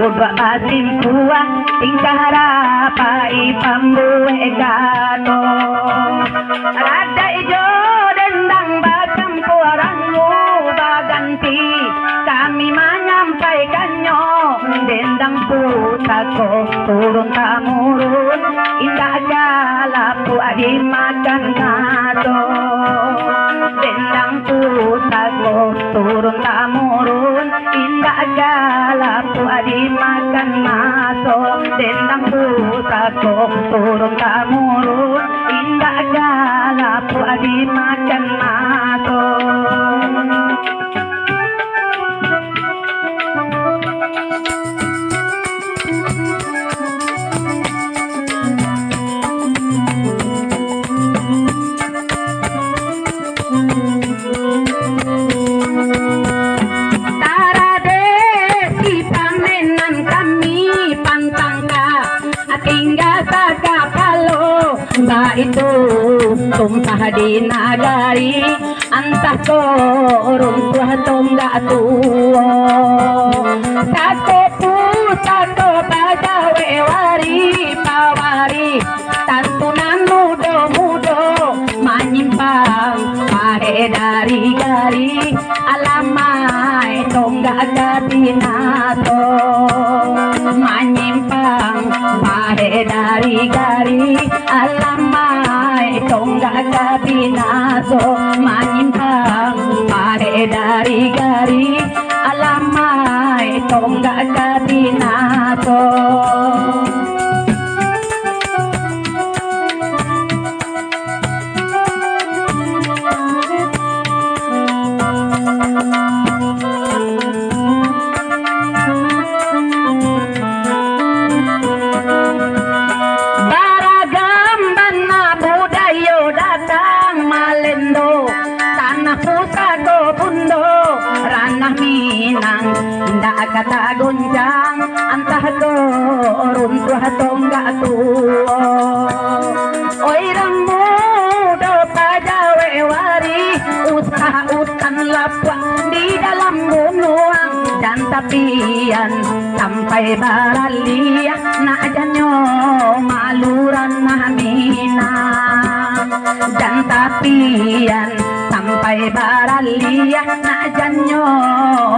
Uba asim kuwa tingkah harapai pambuhe gato Rada ijo dendang bacampuran baganti Kami menyampaikannya Dendang putako turun tamurun Indah galapu adi makan gato Dendang putako turun tamurun Indah galapu adi makan maso Dendang putako turun tamurun Indah galapu adi makan maso itu tumpah di nagari antah korun tua tonggak tua satu pusako bagawe wari pawari tantunan mudo-mudo menyimpang pahe dari gari alamai tonggak kabinato menyimpang pahe dari gari alamai tonggak kabinato menyimpang pahe dari gari alamai tonggak kabinato Ndak kata gonjang antah korun tua tonggak tua oi rambudo pagawe wari usaha utan lapang di dalam gunung dan tapian sampai baralia nak janyo maluran minang dan tapian sampai baralia nak janyo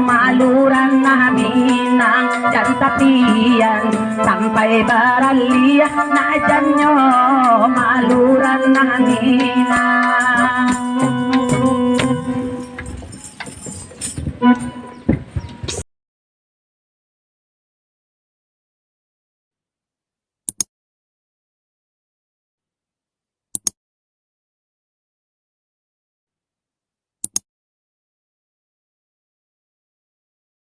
maluran minang dan tapian sampai baralia nak janyo maluran minang